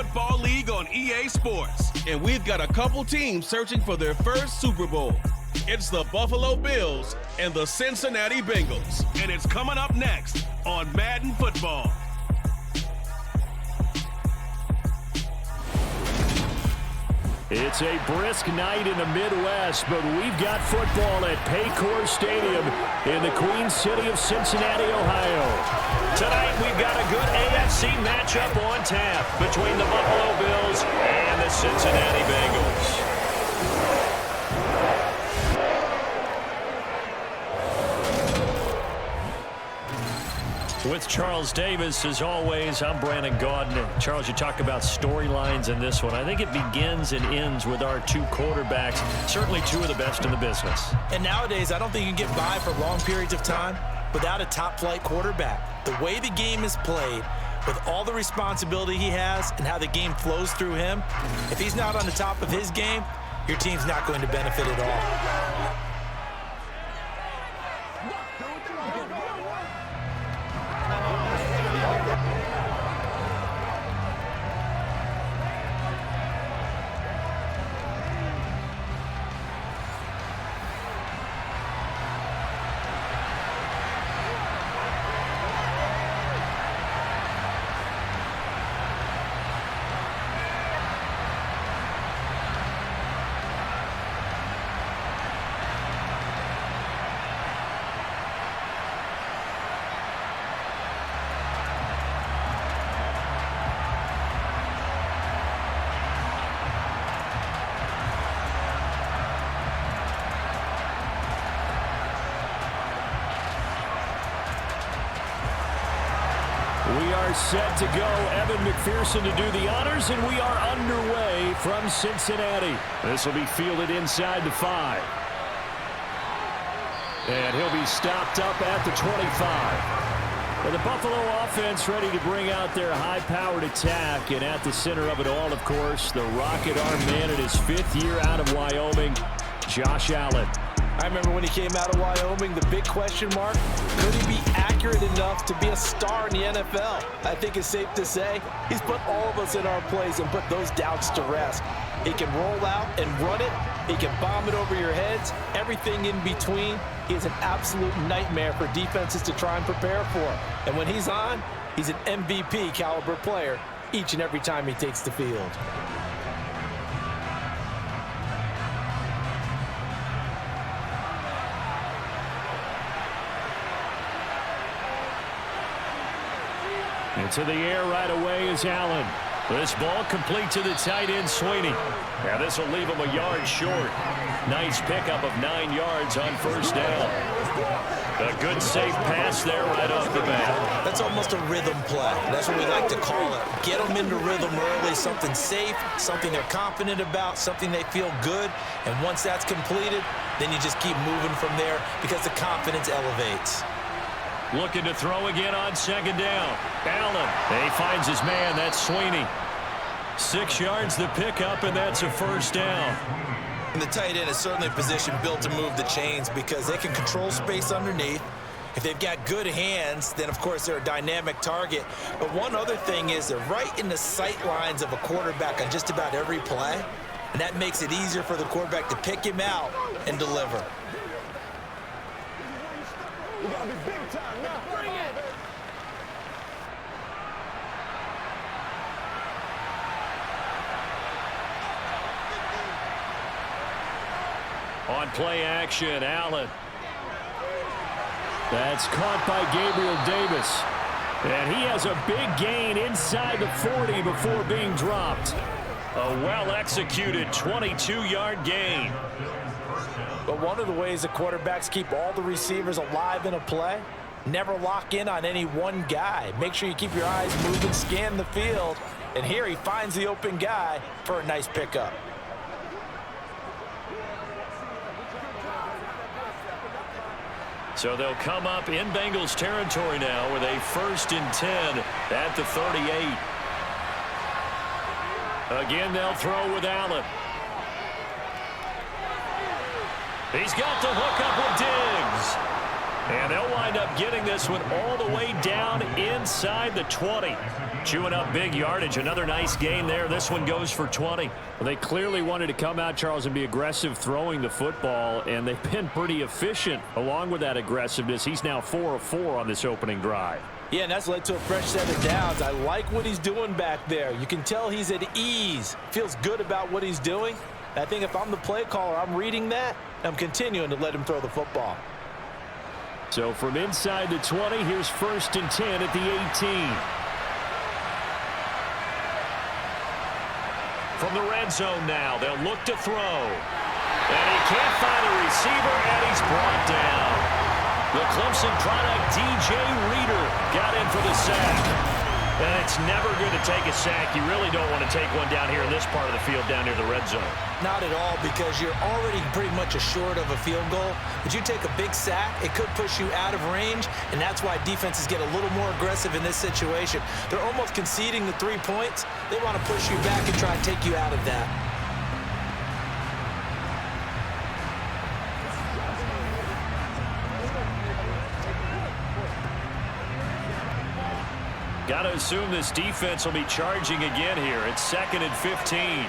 Football League on EA Sports. And we've got a couple teams searching for their first Super Bowl. It's the Buffalo Bills and the Cincinnati Bengals. And it's coming up next on Madden Football. It's a brisk night in the Midwest, but we've got football at Paycor Stadium in the Queen City of Cincinnati, Ohio. Tonight, we've got a good AFC matchup on tap between the Buffalo Bills and the Cincinnati Bengals. With Charles Davis, as always, I'm Brandon Gaudin. Charles, you talk about storylines in this one. I think it begins and ends with our two quarterbacks, certainly two of the best in the business. And nowadays, I don't think you can get by for long periods of time without a top-flight quarterback. The way the game is played, with all the responsibility he has and how the game flows through him, if he's not on the top of his game, your team's not going to benefit at all. We are set to go. Evan McPherson to do the honors, and we are underway from Cincinnati. This will be fielded inside the 5. And he'll be stopped up at the 25. And the Buffalo offense ready to bring out their high-powered attack. And at the center of it all, of course, the rocket arm man in his 5th year out of Wyoming, Josh Allen. I remember when he came out of Wyoming, the big question mark, could he be accurate enough to be a star in the NFL? I think it's safe to say he's put all of us in our place and put those doubts to rest. He can roll out and run it. He can bomb it over your heads. Everything in between. He is an absolute nightmare for defenses to try and prepare for. And when he's on, he's an MVP caliber player each and every time he takes the field. Into the air right away is Allen. This ball complete to the tight end, Sweeney. Now this will leave him a yard short. Nice pickup of 9 yards on first down. A good safe pass there right off the bat. That's almost a rhythm play. That's what we like to call it. Get them into rhythm early, something safe, something they're confident about, something they feel good. And once that's completed, then you just keep moving from there because the confidence elevates. Looking to throw again on second down. Allen. He finds his man. That's Sweeney. 6 yards the pickup, and that's a first down. And the tight end is certainly a position built to move the chains because they can control space underneath. If they've got good hands, then, of course, they're a dynamic target. But one other thing is they're right in the sight lines of a quarterback on just about every play. And that makes it easier for the quarterback to pick him out and deliver. You gotta be big time now. Bring it. On play action, Allen. That's caught by Gabriel Davis. And he has a big gain inside the 40 before being dropped. A well-executed 22-yard gain. But one of the ways the quarterbacks keep all the receivers alive in a play, never lock in on any one guy. Make sure you keep your eyes moving, scan the field. And here he finds the open guy for a nice pickup. So they'll come up in Bengals territory now with a 1st and 10 at the 38. Again, they'll throw with Allen. He's got the hook up with Diggs. And they'll wind up getting this this one all the way down inside the 20. Chewing up big yardage. Another nice gain there. This one goes for 20. Well, they clearly wanted to come out, Charles, and be aggressive throwing the football, and they've been pretty efficient along with that aggressiveness. He's now 4 of 4 on this opening drive. Yeah, and that's led to a fresh set of downs. I like what he's doing back there. You can tell he's at ease. Feels good about what he's doing. I think if I'm the play caller, I'm reading that. I'm continuing to let him throw the football. So from inside the 20, here's 1st and 10 at the 18. From the red zone now, they'll look to throw. And he can't find a receiver, and he's brought down. The Clemson product, DJ Reader, got in for the sack. And it's never good to take a sack. You really don't want to take one down here in this part of the field down near the red zone. Not at all, because you're already pretty much assured of a field goal. But you take a big sack, it could push you out of range, and that's why defenses get a little more aggressive in this situation. They're almost conceding the 3 points. They want to push you back and try and take you out of that. Got to assume this defense will be charging again here. It's 2nd and 15.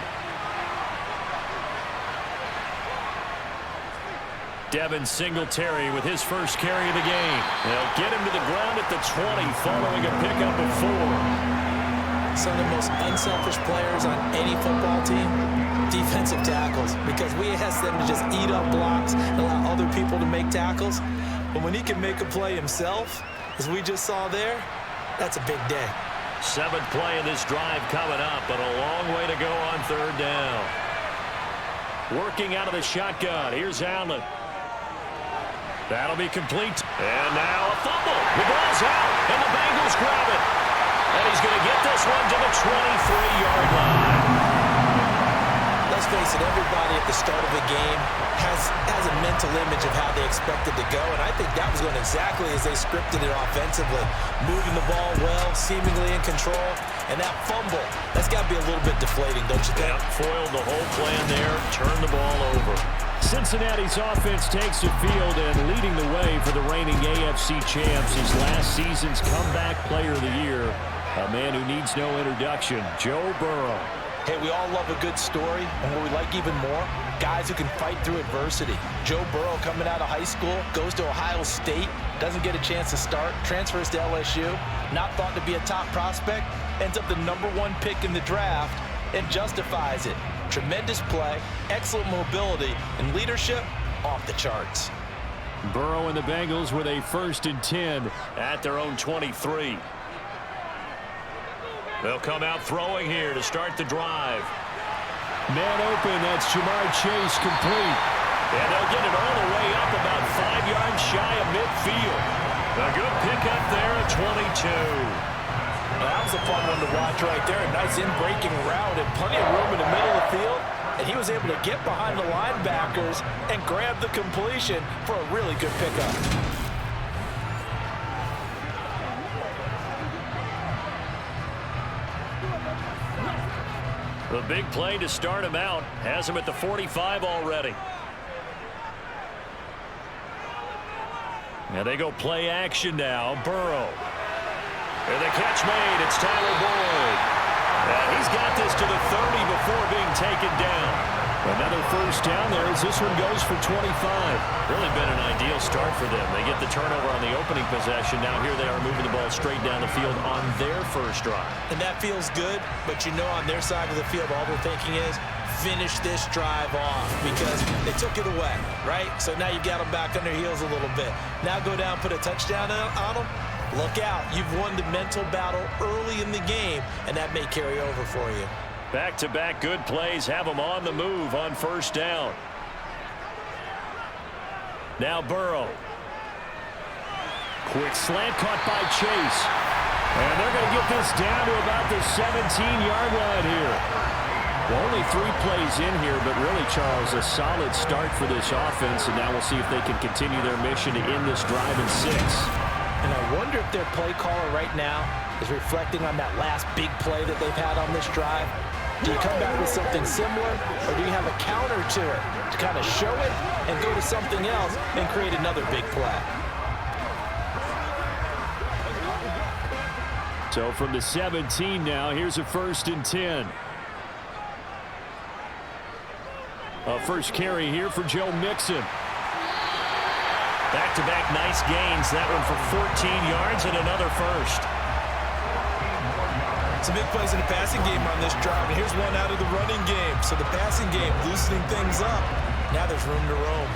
Devin Singletary with his first carry of the game. They'll get him to the ground at the 20 following a pickup of 4. Some of the most unselfish players on any football team, defensive tackles, because we ask them to just eat up blocks and allow other people to make tackles. But when he can make a play himself, as we just saw there, that's a big day. 7th play of this drive coming up, but a long way to go on 3rd down. Working out of the shotgun. Here's Allen. That'll be complete. And now a fumble. The ball's out, and the Bengals grab it. And he's going to get this one to the 23-yard line. Let's face it, everybody at the start of a game has a mental image of how they expect it to go, and I think that was going exactly as they scripted it offensively. Moving the ball well, seemingly in control, and that fumble, that's got to be a little bit deflating, don't you think? Yep, foiled the whole plan there, turned the ball over. Cincinnati's offense takes the field and leading the way for the reigning AFC champs is last season's comeback player of the year, a man who needs no introduction, Joe Burrow. Hey, we all love a good story, and what we like even more, guys who can fight through adversity. Joe Burrow coming out of high school, goes to Ohio State, doesn't get a chance to start, transfers to LSU, not thought to be a top prospect, ends up the #1 pick in the draft, and justifies it. Tremendous play, excellent mobility, and leadership off the charts. Burrow and the Bengals with a 1st and 10 at their own 23. They'll come out throwing here to start the drive. Man open, that's Jamar Chase complete. And they'll get it all the way up about 5 yards shy of midfield. A good pickup there at 22. That was a fun one to watch right there. A nice in-breaking route and plenty of room in the middle of the field. And he was able to get behind the linebackers and grab the completion for a really good pickup. The big play to start him out has him at the 45 already. And they go play action now. Burrow. And the catch made. It's Tyler Boyd. And he's got this to the 30 before being taken down. Another 1st down there as this one goes for 25. Really been an ideal start for them. They get the turnover on the opening possession. Now here they are moving the ball straight down the field on their first drive. And that feels good, but you know on their side of the field all they're thinking is finish this drive off because they took it away, right? So now you got them back on their heels a little bit. Now go down, put a touchdown on them. Look out. You've won the mental battle early in the game, and that may carry over for you. Back-to-back good plays have them on the move on 1st down. Now Burrow. Quick slant caught by Chase. And they're going to get this down to about the 17-yard line here. Well, only 3 plays in here, but really, Charles, a solid start for this offense. And now we'll see if they can continue their mission to end this drive in 6. And I wonder if their play caller right now is reflecting on that last big play that they've had on this drive. Do you come back with something similar, or do you have a counter to it to kind of show it and go to something else and create another big play? So from the 17 now, here's a 1st and 10. A first carry here for Joe Mixon. Back-to-back nice gains. That one for 14 yards and another first. Some big plays in the passing game on this drive, and here's one out of the running game. So the passing game loosening things up. Now there's room to roam.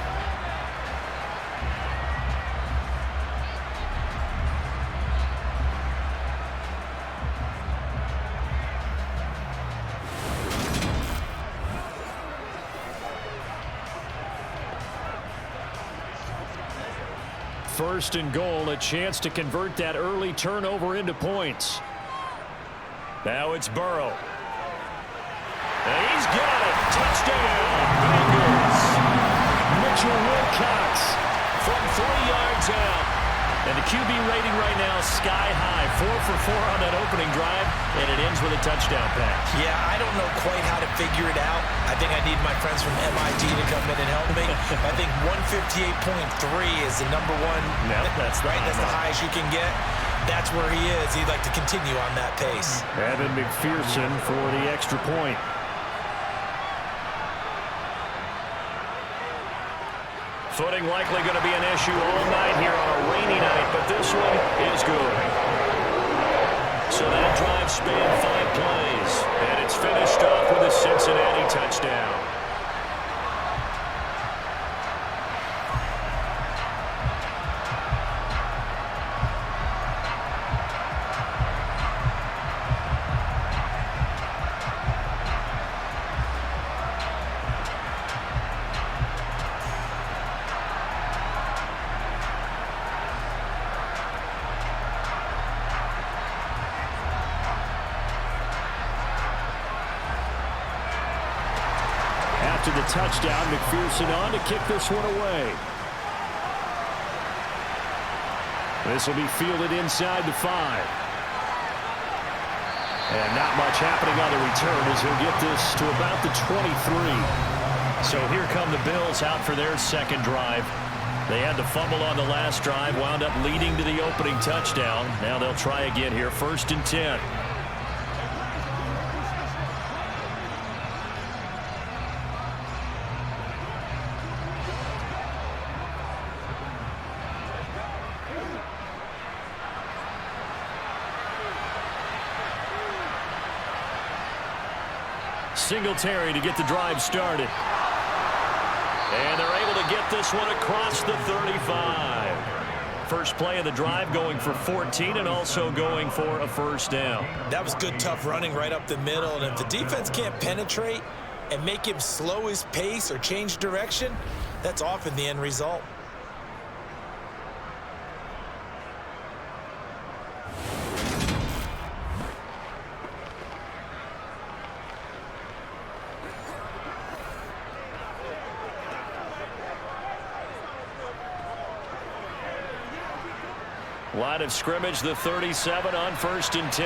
First and goal, a chance to convert that early turnover into points. Now it's Burrow. And he's got it. Touchdown, Bengals. Mitchell Wilcox From 3 yards out. And the QB rating right now is sky high. 4 for 4 on that opening drive, and it ends with a touchdown pass. Yeah, I don't know quite how to figure it out. I think I need my friends from MIT to come in and help me. I think 158.3 is the number one. Yep, that's right. That's the highest you can get. That's where he is. He'd like to continue on that pace. Evan McPherson for the extra point. Footing likely going to be an issue all night here on a rainy night, but this one is good. So that drive spanned 5 plays, and it's finished off with a Cincinnati touchdown. After the touchdown, McPherson on to kick this one away. This will be fielded inside the 5. And not much happening on the return as he'll get this to about the 23. So here come the Bills out for their second drive. They had the fumble on the last drive, wound up leading to the opening touchdown. Now they'll try again here, 1st and 10. Singletary to get the drive started. And they're able to get this one across the 35. First play of the drive going for 14 and also going for a first down. That was good, tough running right up the middle. And if the defense can't penetrate and make him slow his pace or change direction, that's often the end result. Line of scrimmage, the 37 on 1st and 10.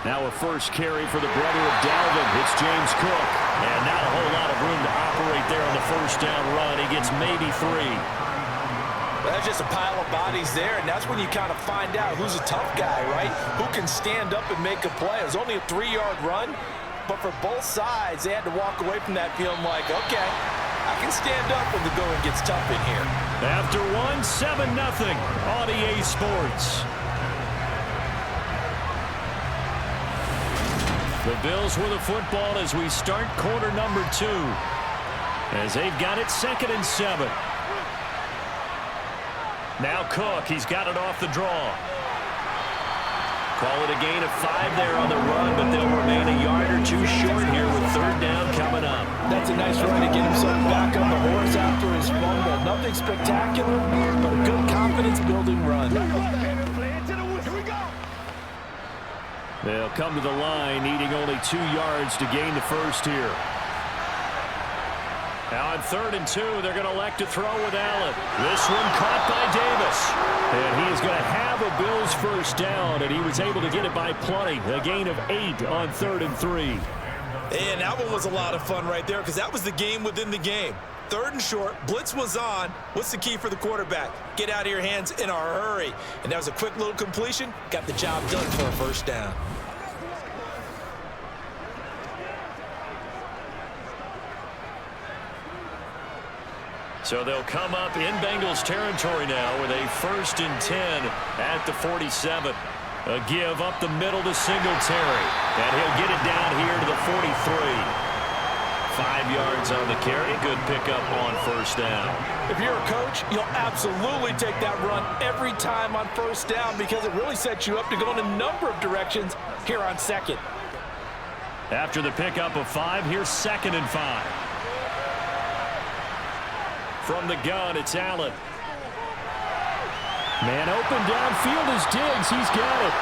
Now a first carry for the brother of Dalvin. It's James Cook. And not a whole lot of room to operate there on the first down run. He gets maybe 3. That's just a pile of bodies there, and that's when you kind of find out who's a tough guy, right? Who can stand up and make a play. It was only a 3-yard run, but for both sides, they had to walk away from that feeling like, okay, I can stand up when the going gets tough in here. After 7-0 on EA Sports. The Bills with the football as we start quarter number 2. As they've got it 2nd and 7. Now Cook, he's got it off the draw. Call it a gain of 5 there on the run, but they'll remain a yard or 2 short here with 3rd down coming up. That's a nice run to get himself back on the horse after his fumble. Nothing spectacular, but a good confidence-building run. They'll come to the line, needing only 2 yards to gain the first here. Now on 3rd and 2, they're going to elect to throw with Allen. This one caught by Davis. And he is going to have a Bills first down, and he was able to get it by plenty. A gain of 8 on 3rd and 3. And that one was a lot of fun right there because that was the game within the game. 3rd and short. Blitz was on. What's the key for the quarterback? Get out of your hands in a hurry. And that was a quick little completion. Got the job done for a first down. So they'll come up in Bengals territory now with a 1st and 10 at the 47. A give up the middle to Singletary. And he'll get it down here to the 43. 5 yards on the carry. Good pickup on first down. If you're a coach, you'll absolutely take that run every time on first down because it really sets you up to go in a number of directions here on 2nd. After the pickup of 5, here's 2nd and 5. From the gun, it's Allen. Man open downfield is Diggs. He's got it.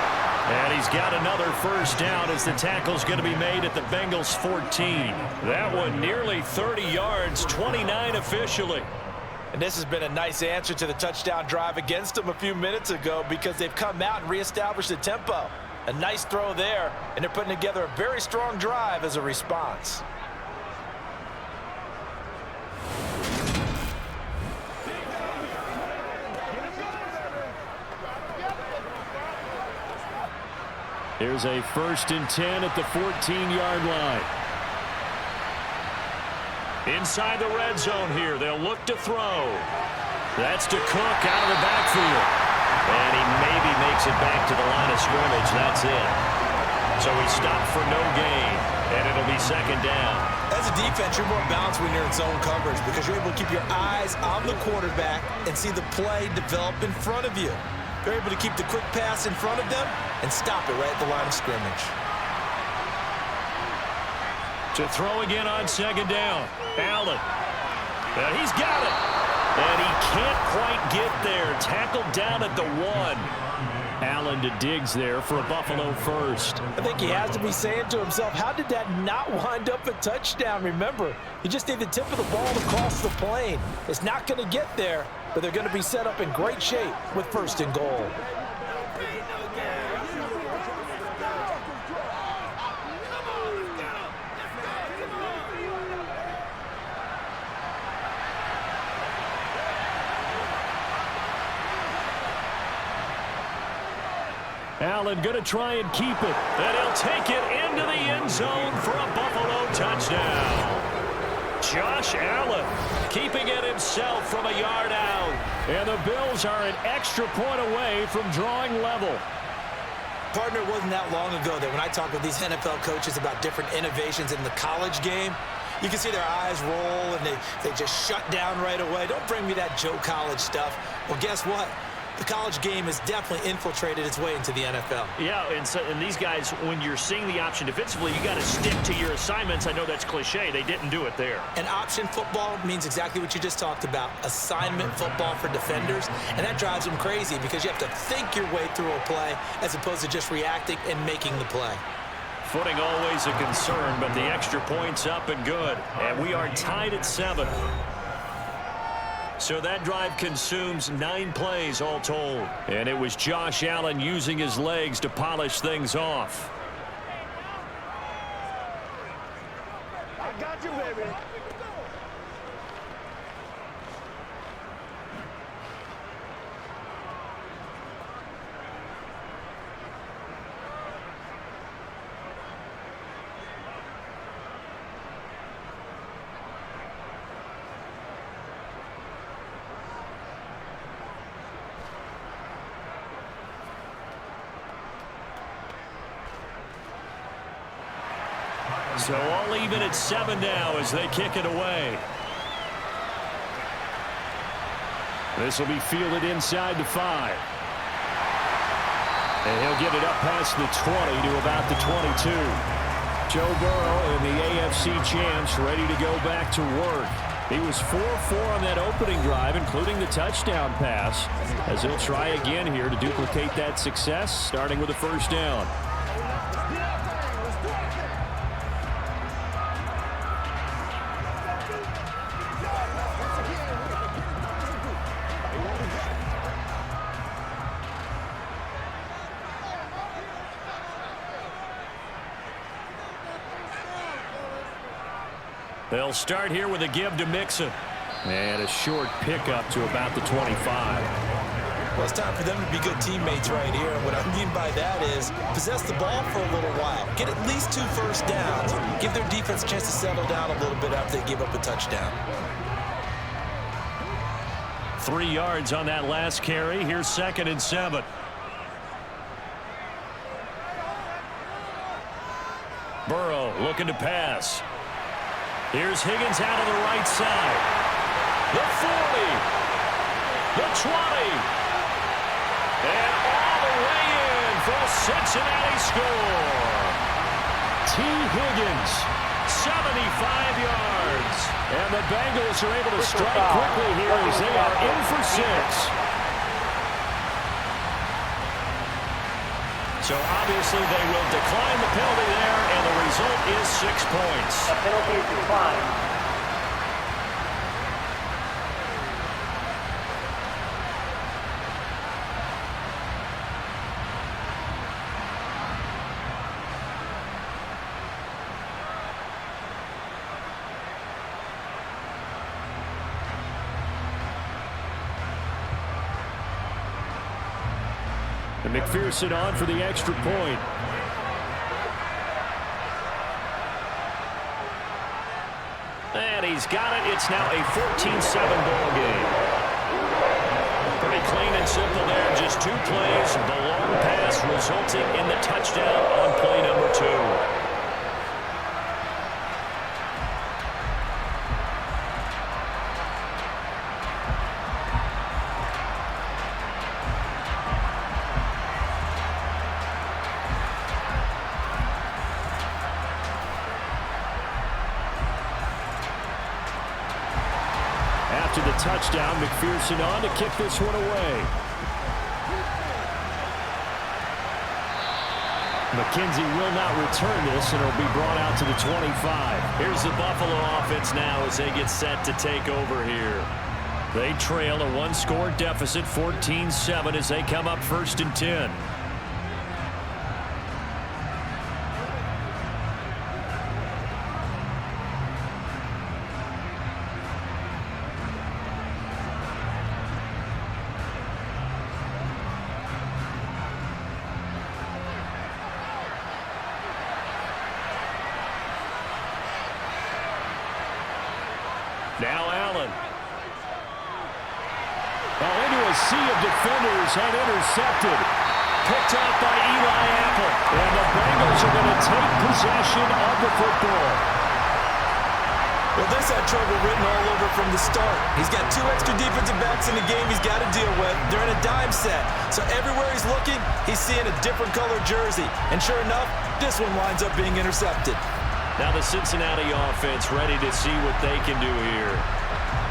And he's got another first down as the tackle's going to be made at the Bengals 14. That one nearly 30 yards, 29 officially. And this has been a nice answer to the touchdown drive against them a few minutes ago because they've come out and reestablished the tempo. A nice throw there, and they're putting together a very strong drive as a response. Here's a 1st and 10 at the 14-yard line. Inside the red zone here, they'll look to throw. That's to Cook out of the backfield. And he maybe makes it back to the line of scrimmage. That's it. So he stopped for no gain, and it'll be 2nd down. As a defense, you're more balanced when you're in zone coverage because you're able to keep your eyes on the quarterback and see the play develop in front of you. They're able to keep the quick pass in front of them and stop it right at the line of scrimmage. To throw again on 2nd down. Allen. He's got it. And he can't quite get there. Tackled down at the 1. Allen to Diggs there for a Buffalo first. I think he has to be saying to himself, how did that not wind up a touchdown? Remember, you just need the tip of the ball to cross the plane. It's not going to get there, but they're going to be set up in great shape with 1st and goal. Allen going to try and keep it. And he'll take it into the end zone for a Buffalo touchdown. Josh Allen keeping it himself from a yard out. And the Bills are an extra point away from drawing level. Partner, it wasn't that long ago that when I talk with these NFL coaches about different innovations in the college game, you can see their eyes roll and they just shut down right away. Don't bring me that Joe College stuff. Well, guess what? The college game has definitely infiltrated its way into the NFL. Yeah, and these guys, when you're seeing the option defensively, you got to stick to your assignments. I know that's cliche. They didn't do it there. And option football means exactly what you just talked about, assignment football for defenders. And that drives them crazy because you have to think your way through a play as opposed to just reacting and making the play. Footing always a concern, but the extra point's up and good. And we are tied at 7. So that drive consumes 9 plays all told. And it was Josh Allen using his legs to polish things off. I got you, baby. So all even at 7 now as they kick it away. This will be fielded inside the 5. And he'll get it up past the 20 to about the 22. Joe Burrow and the AFC champs ready to go back to work. He was 4-4 on that opening drive, including the touchdown pass, as he'll try again here to duplicate that success, starting with a first down. They'll start here with a give to Mixon. And a short pickup to about the 25. Well, it's time for them to be good teammates right here. And what I mean by that is possess the ball for a little while. Get at least 2 first downs. Give their defense a chance to settle down a little bit after they give up a touchdown. 3 yards on that last carry. Here's 2nd and 7. Burrow looking to pass. Here's Higgins out of the right side. The 40. The 20. And all the way in for a Cincinnati score. T. Higgins, 75 yards. And the Bengals are able to strike quickly here as they are in for 6. So obviously they will decline the penalty there, and the result is 6 points. The penalty is declined. And McPherson on for the extra point. And he's got it. It's now a 14-7 ball game. Pretty clean and simple there. Just 2 plays. The long pass resulting in the touchdown on play number 2. After the touchdown, McPherson on to kick this one away. McKenzie will not return this, and it'll be brought out to the 25. Here's the Buffalo offense now as they get set to take over here. They trail a 1-score deficit, 14-7, as they come up 1st and 10. Now Allen. Into a sea of defenders and intercepted. Picked off by Eli Apple. And the Bengals are going to take possession of the football. Well, this had trouble written all over from the start. He's got 2 extra defensive backs in the game he's got to deal with. They're in a dime set. So everywhere he's looking, he's seeing a different color jersey. And sure enough, this one winds up being intercepted. Now the Cincinnati offense ready to see what they can do here.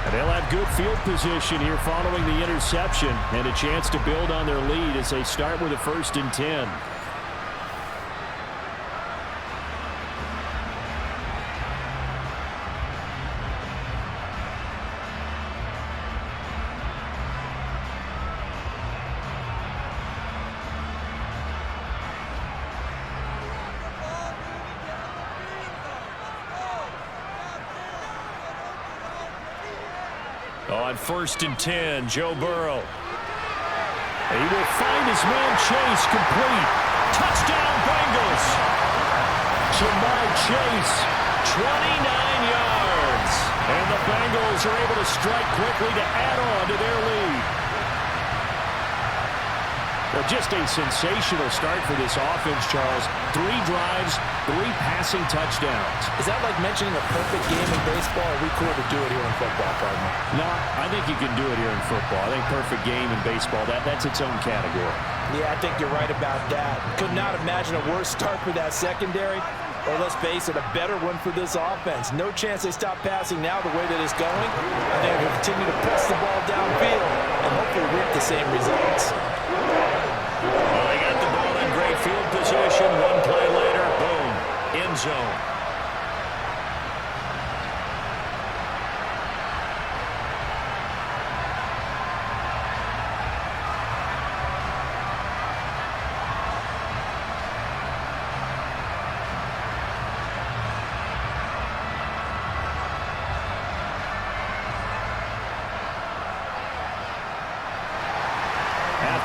And they'll have good field position here following the interception and a chance to build on their lead as they start with a 1st and 10. On 1st and 10, Joe Burrow. He will find his man Chase complete. Touchdown Bengals. Jamar Chase, 29 yards. And the Bengals are able to strike quickly to add on to their lead. Well, just a sensational start for this offense, Charles. 3 drives, 3 passing touchdowns. Is that like mentioning a perfect game in baseball? Or are we cool to do it here in football, partner? No, I think you can do it here in football. I think perfect game in baseball, that's its own category. Yeah, I think you're right about that. Could not imagine a worse start for that secondary. Or let's face it, a better one for this offense. No chance they stop passing now the way that it's going. I think they'll continue to press the ball downfield and hopefully reap the same results. Well, they got the ball in great field position. 1 play later, boom, end zone.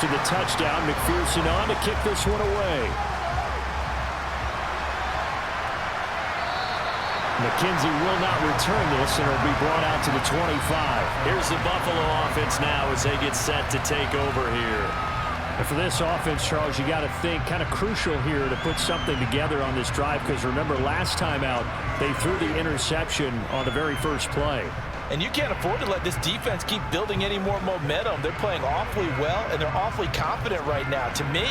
to the touchdown. McPherson on to kick this one away. McKenzie will not return this, and it'll be brought out to the 25. Here's the Buffalo offense now as they get set to take over here. And for this offense, Charles, you got to think kind of crucial here to put something together on this drive, because remember last time out they threw the interception on the very first play. And you can't afford to let this defense keep building any more momentum. They're playing awfully well, and they're awfully confident right now. To me,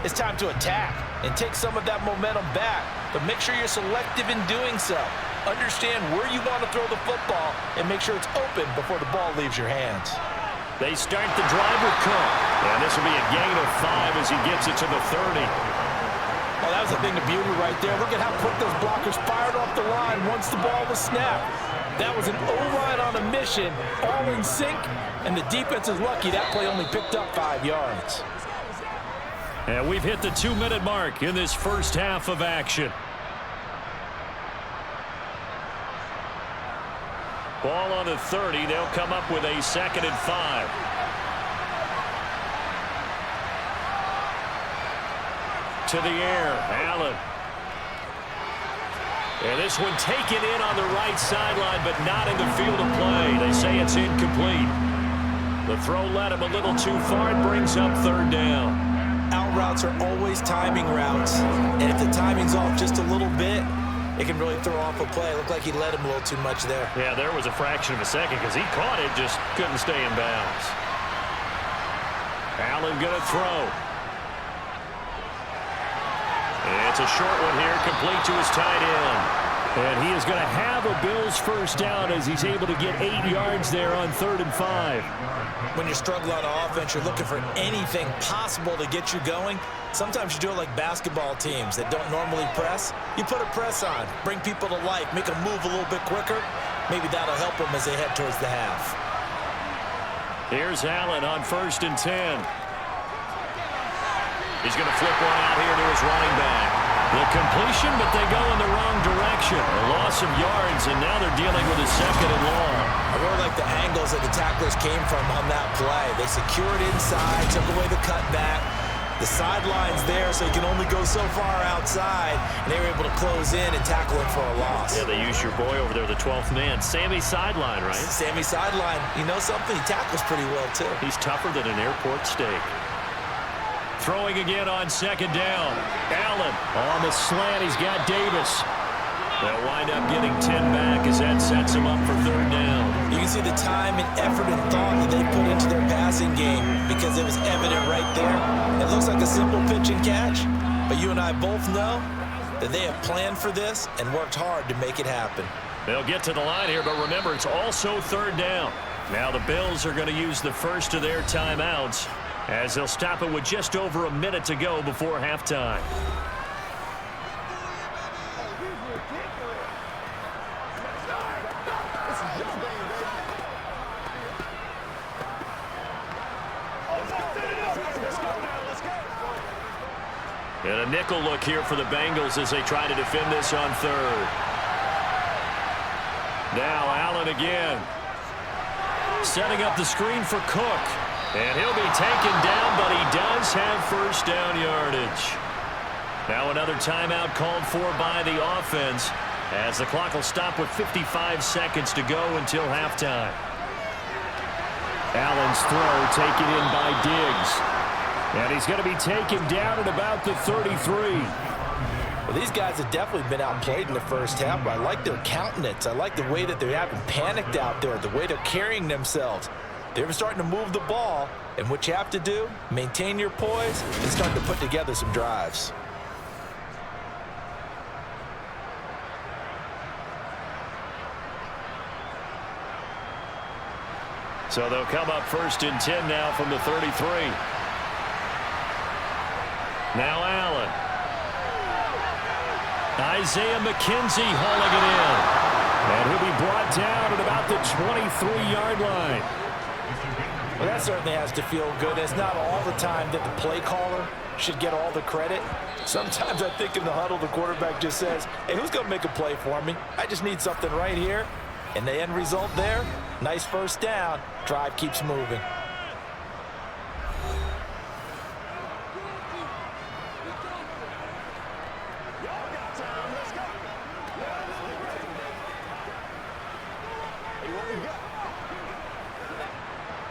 it's time to attack and take some of that momentum back, but make sure you're selective in doing so. Understand where you want to throw the football and make sure it's open before the ball leaves your hands. They start the drive with Cook. And this will be a gain of 5 as he gets it to the 30. Well, that was a thing of beauty right there. Look at how quick those blockers fired off the line once the ball was snapped. That was an O-line on a mission, all in sync, and the defense is lucky that play only picked up 5 yards. And we've hit the 2-minute mark in this first half of action. Ball on the 30. They'll come up with a 2nd and 5. To the air, Allen. And this one taken in on the right sideline, but not in the field of play. They say it's incomplete. The throw led him a little too far. It brings up 3rd down. Out routes are always timing routes, and if the timing's off just a little bit, it can really throw off a play. It looked like he led him a little too much there. Yeah, there was a fraction of a second because he caught it, just couldn't stay in bounds. Allen going to throw. It's a short one here, complete to his tight end. And he is going to have a Bills first down as he's able to get 8 yards there on 3rd and 5. When you struggle on offense, you're looking for anything possible to get you going. Sometimes you do it like basketball teams that don't normally press. You put a press on, bring people to life, make them move a little bit quicker. Maybe that'll help them as they head towards the half. Here's Allen on 1st and 10. He's going to flip one out here to his running back. The completion, but they go in the wrong direction. A loss of yards, and now they're dealing with a 2nd and long. I really like the angles that the tacklers came from on that play. They secured inside, took away the cutback. The sideline's there, so you can only go so far outside, and they were able to close in and tackle him for a loss. Yeah, they used your boy over there, the 12th man. Sammy Sideline, right? Sammy Sideline. You know something? He tackles pretty well, too. He's tougher than an airport steak. Throwing again on 2nd down. Allen on the slant. He's got Davis. They'll wind up getting 10 back as that sets him up for 3rd down. You can see the time and effort and thought that they put into their passing game because it was evident right there. It looks like a simple pitch and catch, but you and I both know that they have planned for this and worked hard to make it happen. They'll get to the line here, but remember, it's also 3rd down. Now the Bills are going to use the first of their timeouts as they'll stop it with just over a minute to go before halftime. And a nickel look here for the Bengals as they try to defend this on 3rd. Now Allen again. Setting up the screen for Cook. And he'll be taken down, but he does have first down yardage. Now another timeout called for by the offense as the clock will stop with 55 seconds to go until halftime. Allen's throw taken in by Diggs. And he's going to be taken down at about the 33. Well, these guys have definitely been outplayed in the first half, but I like their countenance. I like the way that they haven't panicked out there, the way they're carrying themselves. They're starting to move the ball, and what you have to do, maintain your poise and start to put together some drives. So they'll come up 1st and 10 now from the 33. Now Allen. Isaiah McKenzie hauling it in. And he'll be brought down at about the 23-yard line. Well, that certainly has to feel good. It's not all the time that the play caller should get all the credit. Sometimes I think in the huddle, the quarterback just says, hey, who's going to make a play for me? I just need something right here. And the end result there, nice first down. Drive keeps moving.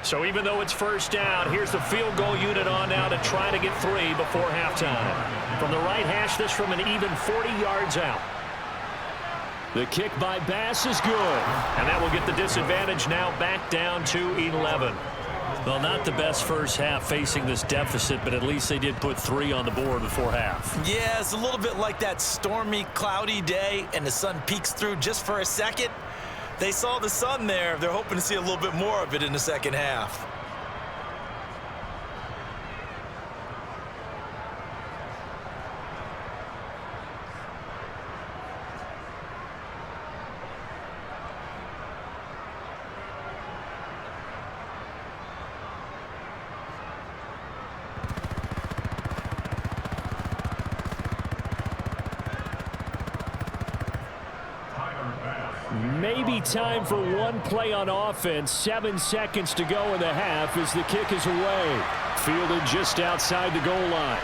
So even though it's first down, here's the field goal unit on now to try to get 3 before halftime. From the right hash, this from an even 40 yards out. The kick by Bass is good. And that will get the disadvantage now back down to 11. Well, not the best first half facing this deficit, but at least they did put 3 on the board before half. Yeah, it's a little bit like that stormy, cloudy day, and the sun peeks through just for a second. They saw the sun there. They're hoping to see a little bit more of it in the second half. Maybe time for one play on offense. 7 seconds to go in the half as the kick is away. Fielded just outside the goal line.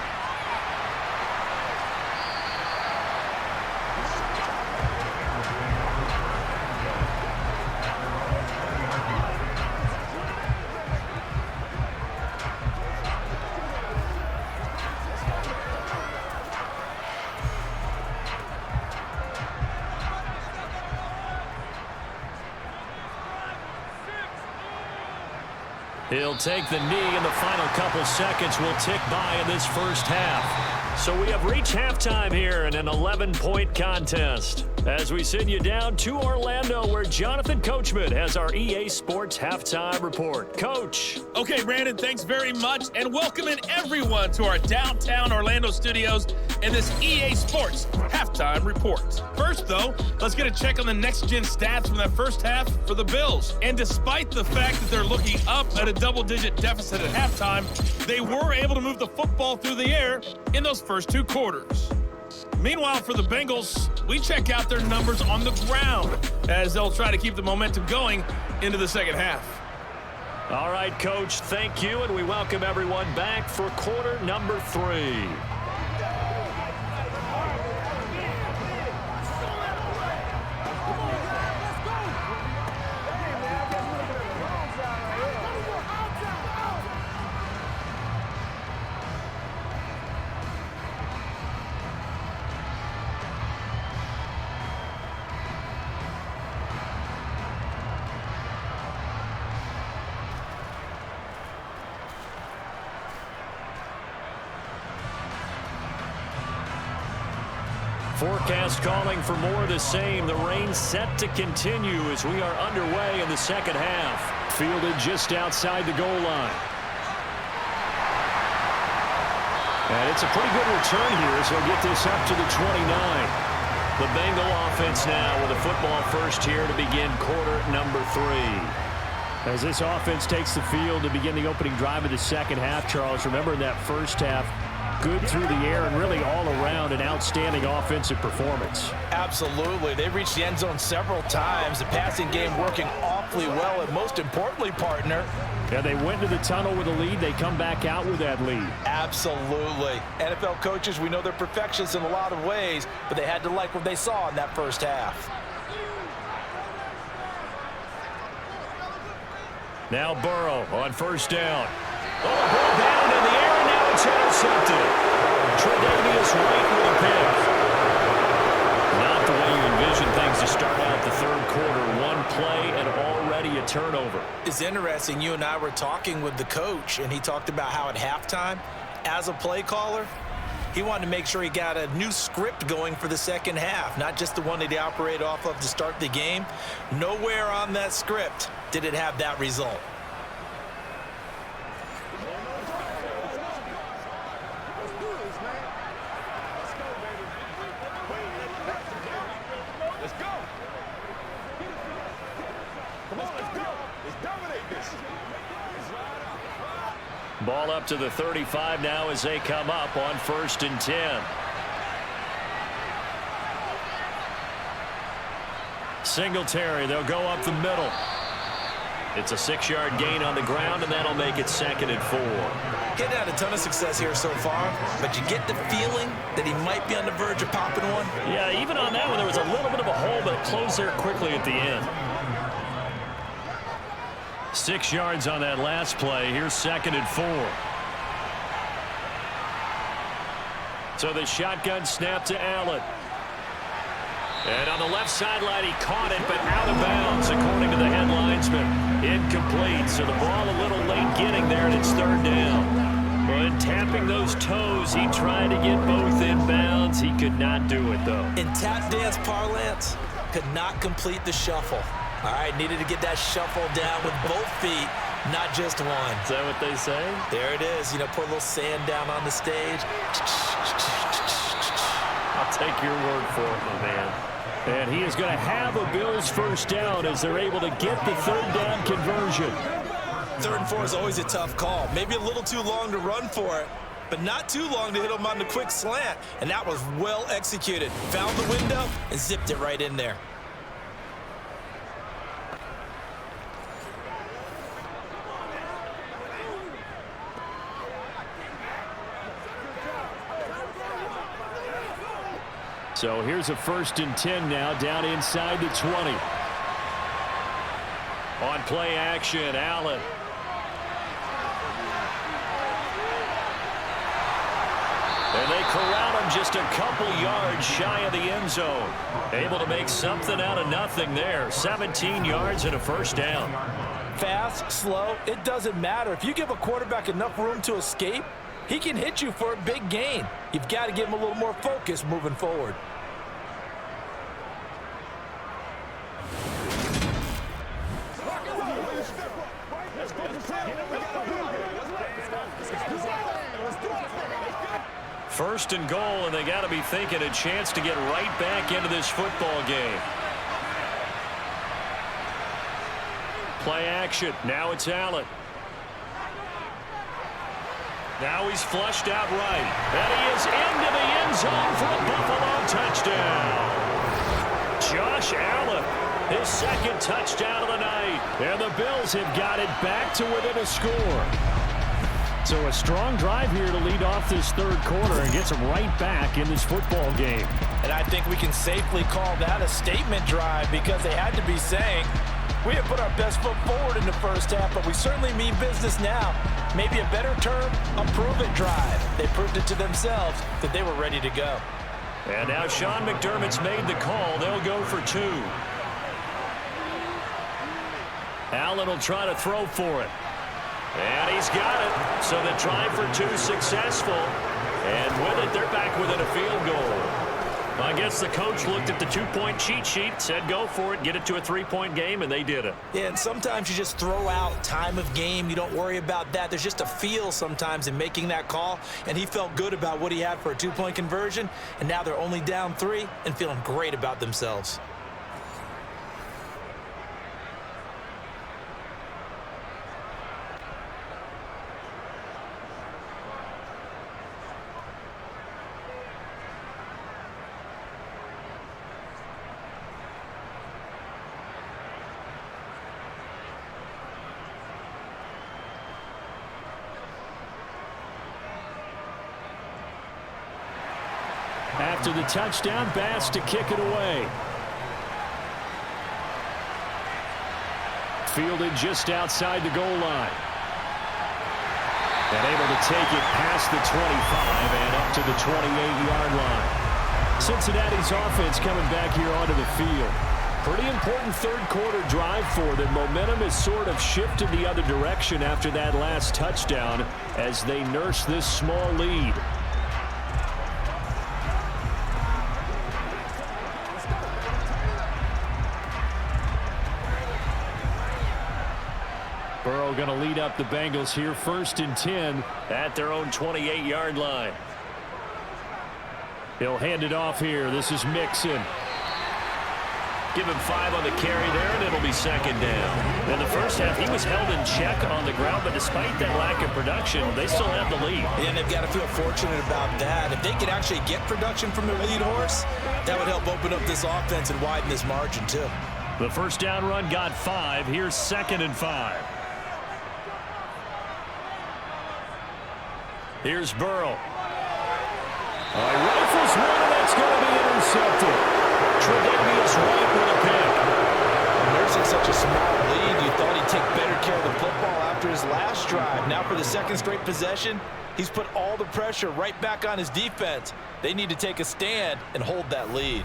He'll take the knee, and the final couple seconds will tick by in this first half. So we have reached halftime here in an 11-point contest. As we send you down to Orlando, where Jonathan Coachman has our EA Sports Halftime Report. Coach. Okay, Brandon, thanks very much, and welcoming everyone to our downtown Orlando studios in this EA Sports Halftime Report. First, though, let's get a check on the next-gen stats from that first half for the Bills. And despite the fact that they're looking up at a double-digit deficit at halftime, they were able to move the football through the air in those first 2 quarters. Meanwhile, for the Bengals, we check out their numbers on the ground as they'll try to keep the momentum going into the second half. All right, Coach, thank you, and we welcome everyone back for quarter number 3. Forecast calling for more of the same. The rain set to continue as we are underway in the second half. Fielded just outside the goal line. And it's a pretty good return here as they'll get this up to the 29. The Bengal offense now with a football first here to begin quarter number 3. As this offense takes the field to begin the opening drive of the second half, Charles, remember in that first half, good through the air and really all around an outstanding offensive performance. Absolutely. They reached the end zone several times. The passing game working awfully well, and most importantly, partner. Yeah, they went to the tunnel with a lead. They come back out with that lead. Absolutely. NFL coaches, we know they're perfectionists in a lot of ways, but they had to like what they saw in that first half. Now Burrow on first down. Oh, ball down in the air, and now it's intercepted. Tre'Davious White with a pick. Not the way you envision things to start out the third quarter. One play and already a turnover. It's interesting. You and I were talking with the coach, and he talked about how at halftime, as a play caller, he wanted to make sure he got a new script going for the second half, not just the one that he operated off of to start the game. Nowhere on that script did it have that result. Ball up to the 35 now as they come up on 1st and 10. Singletary, they'll go up the middle. It's a 6-yard gain on the ground, and that'll make it 2nd and 4. Getting had a ton of success here so far, but you get the feeling that he might be on the verge of popping one. Yeah, even on that one, there was a little bit of a hole, but it closed there quickly at the end. 6 yards on that last play. Here's 2nd and 4. So the shotgun snap to Allen. And on the left sideline, he caught it, but out of bounds, according to the head linesman. Incomplete, so the ball a little late getting there, and it's 3rd down. But tapping those toes, he tried to get both in bounds. He could not do it, though. In tap dance parlance, could not complete the shuffle. All right, needed to get that shuffle down with both feet, not just one. Is that what they say? There it is. You know, put a little sand down on the stage. I'll take your word for it, my man. And he is going to have a Bills first down as they're able to get the 3rd down conversion. 3rd and 4 is always a tough call. Maybe a little too long to run for it, but not too long to hit him on the quick slant. And that was well executed. Found the window and zipped it right in there. So here's a 1st and 10 now, down inside the 20. On play action, Allen. And they corral him just a couple yards shy of the end zone. Able to make something out of nothing there. 17 yards and a 1st down. Fast, slow, it doesn't matter. If you give a quarterback enough room to escape, he can hit you for a big gain. You've got to give him a little more focus moving forward. First and goal, and they got to be thinking a chance to get right back into this football game. Play action. Now it's Allen. Now he's flushed out right. And he is into the end zone for a Buffalo touchdown. Josh Allen, his 2nd touchdown of the night. And the Bills have got it back to within a score. So a strong drive here to lead off this 3rd quarter and gets them right back in this football game. And I think we can safely call that a statement drive because they had to be saying, we have put our best foot forward in the first half, but we certainly mean business now. Maybe a better term, a prove-it drive. They proved it to themselves that they were ready to go. And now Sean McDermott's made the call. They'll go for 2. Allen will try to throw for it. And he's got it. So the try for 2 successful. And with it, they're back within a field goal. I guess the coach looked at the 2-point cheat sheet, said go for it, get it to a 3-point game, and they did it. Yeah, and sometimes you just throw out time of game. You don't worry about that. There's just a feel sometimes in making that call, and he felt good about what he had for a 2-point conversion, and now they're only down 3 and feeling great about themselves. After the touchdown, Bass to kick it away. Fielded just outside the goal line. And able to take it past the 25 and up to the 28-yard line. Cincinnati's offense coming back here onto the field. Pretty important 3rd quarter drive for them. Momentum has sort of shifted the other direction after that last touchdown as they nurse this small lead. Burrow going to lead up the Bengals here, 1st and 10 at their own 28-yard line. He'll hand it off here. This is Mixon. Give him 5 on the carry there, and it'll be 2nd down. In the first half, he was held in check on the ground, but despite that lack of production, they still have the lead. And they've got to feel fortunate about that. If they could actually get production from their lead horse, that would help open up this offense and widen this margin, too. The first down run got 5. Here's 2nd and 5. Here's Burrow. Rifles one, and that's going to be intercepted. Tre'Davious White with a pick. Nursing such a small lead, you thought he'd take better care of the drive. Now for the second straight possession, he's put all the pressure right back on his defense. They need to take a stand and hold that lead.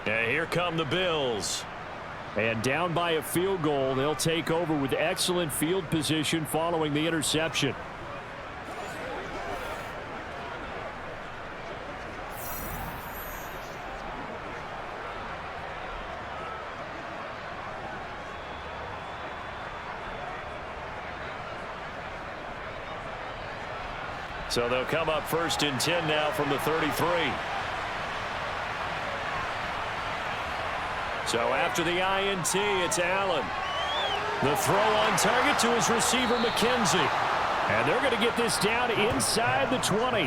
And here come the Bills. And down by a field goal, they'll take over with excellent field position following the interception. So they'll come up 1st and 10 now from the 33. So after the INT, it's Allen. The throw on target to his receiver, McKenzie. And they're going to get this down inside the 20.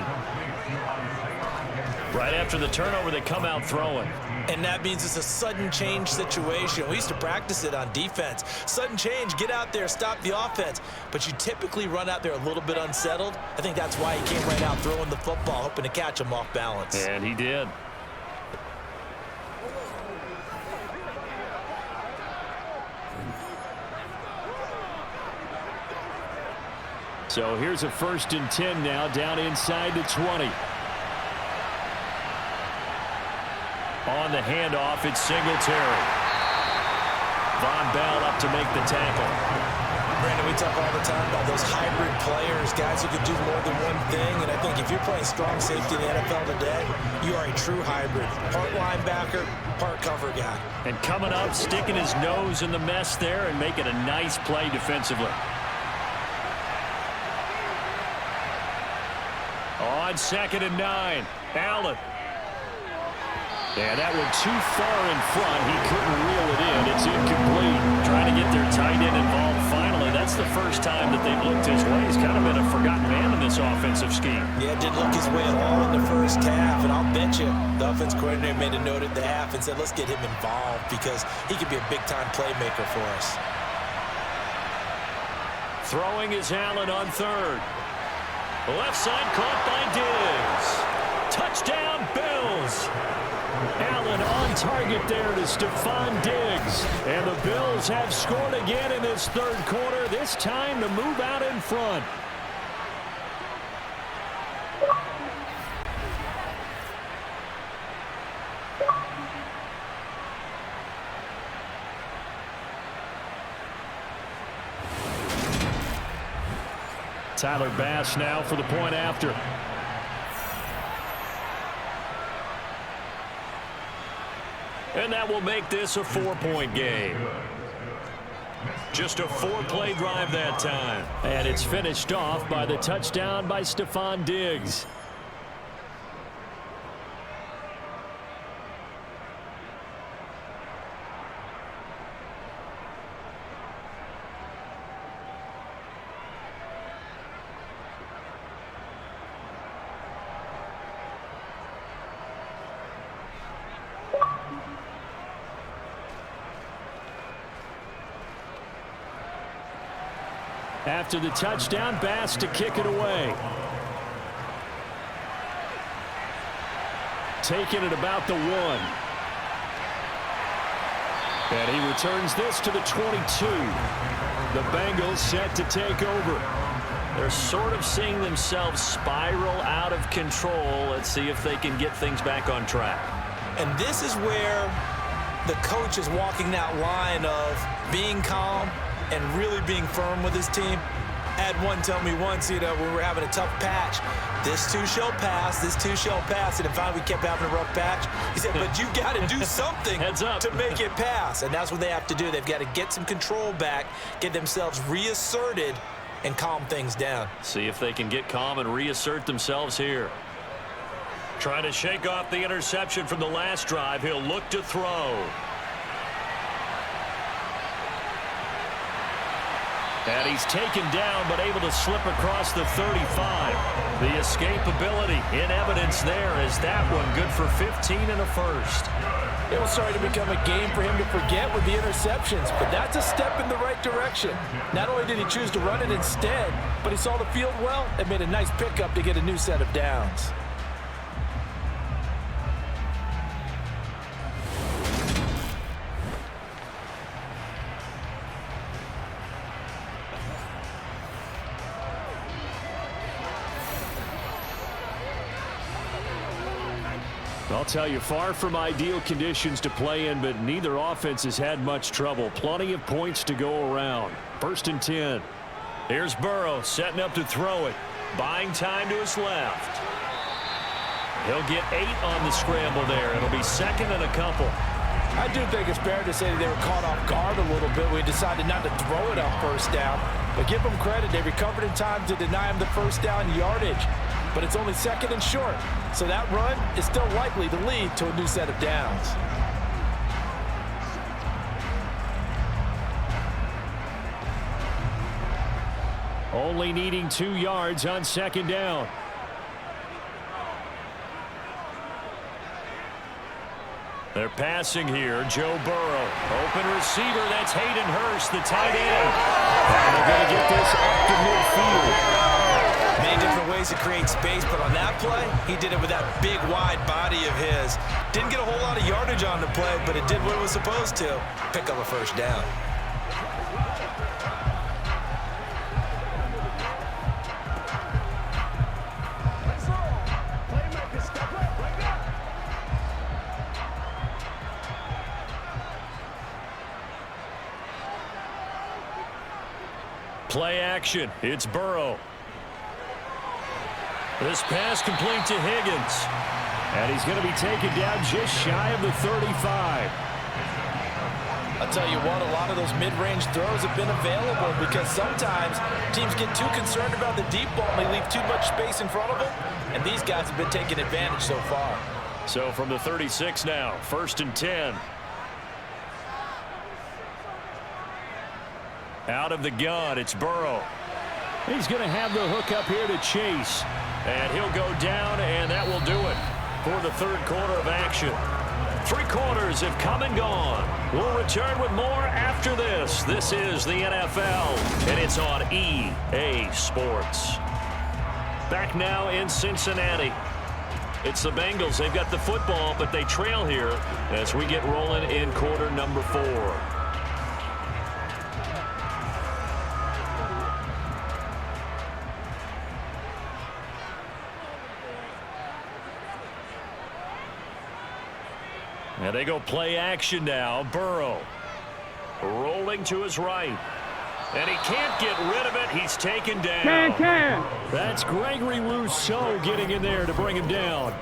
Right after the turnover, they come out throwing. And that means it's a sudden change situation. We used to practice it on defense. Sudden change, get out there, stop the offense. But you typically run out there a little bit unsettled. I think that's why he came right out throwing the football, hoping to catch him off balance. And he did. So here's a 1st and 10 now, down inside the 20. On the handoff, it's Singletary. Von Bell up to make the tackle. Brandon, we talk all the time about those hybrid players, guys who can do more than one thing. And I think if you're playing strong safety in the NFL today, you are a true hybrid. Part linebacker, part cover guy. And coming up, sticking his nose in the mess there and making a nice play defensively. On 2nd and 9, Allen. And that one too far in front. He couldn't reel it in. It's incomplete. Trying to get their tight end involved finally. That's the first time that they've looked his way. He's kind of been a forgotten man in this offensive scheme. Yeah, didn't look his way at all in the first half. And I'll bet you the offense coordinator made a note at the half and said, let's get him involved because he could be a big-time playmaker for us. Throwing is Allen on 3rd. Left side caught by Diggs. Touchdown, Bills. Allen on target there to Stephon Diggs. And the Bills have scored again in this 3rd quarter, this time to move out in front. Tyler Bass now for the point after. And that will make this a 4-point game. Just a 4-play drive that time. And it's finished off by the touchdown by Stephon Diggs. After the touchdown, Bass to kick it away. Taking it about the 1. And he returns this to the 22. The Bengals set to take over. They're sort of seeing themselves spiral out of control. Let's see if they can get things back on track. And this is where the coach is walking that line of being calm and really being firm with his team. Had one tell me once, when we were having a tough patch, this too shall pass, this too shall pass. And finally we kept having a rough patch. He said, but you got to do something to make it pass. And that's what they have to do. They've got to get some control back, get themselves reasserted, and calm things down. See if they can get calm and reassert themselves here. Trying to shake off the interception from the last drive. He'll look to throw. And he's taken down, but able to slip across the 35. The escapability in evidence there as that one good for 15 and a first. It was starting to become a game for him to forget with the interceptions, but that's a step in the right direction. Not only did he choose to run it instead, but he saw the field well and made a nice pickup to get a new set of downs. I'll tell you, far from ideal conditions to play in, but neither offense has had much trouble. Plenty of points to go around. 1st and 10. Here's Burrow setting up to throw it. Buying time to his left. He'll get 8 on the scramble there. It'll be 2nd and a couple. I do think it's fair to say that they were caught off guard a little bit when we decided not to throw it on 1st down. But give them credit. They recovered in time to deny him the 1st down yardage. But it's only 2nd and short. So that run is still likely to lead to a new set of downs. Only needing 2 yards on 2nd down. They're passing here. Joe Burrow. Open receiver. That's Hayden Hurst, the tight end. And they're going to get this up to midfield. Many different ways to create space, but on that play, he did it with that big, wide body of his. Didn't get a whole lot of yardage on the play, but it did what it was supposed to. Pick up a 1st down. Play action. It's Burrow. This pass complete to Higgins. And he's going to be taken down just shy of the 35. I'll tell you what, a lot of those mid-range throws have been available because sometimes teams get too concerned about the deep ball and they leave too much space in front of them. And these guys have been taking advantage so far. So from the 36 now, 1st and 10. Out of the gun, it's Burrow. He's going to have the hook up here to Chase. And he'll go down, and that will do it for the 3rd quarter of action. 3 quarters have come and gone. We'll return with more after this. This is the NFL, and it's on EA Sports. Back now in Cincinnati. It's the Bengals. They've got the football, but they trail here as we get rolling in quarter number 4. And they go play action now. Burrow rolling to his right. And he can't get rid of it. He's taken down. That's Gregory Rousseau getting in there to bring him down.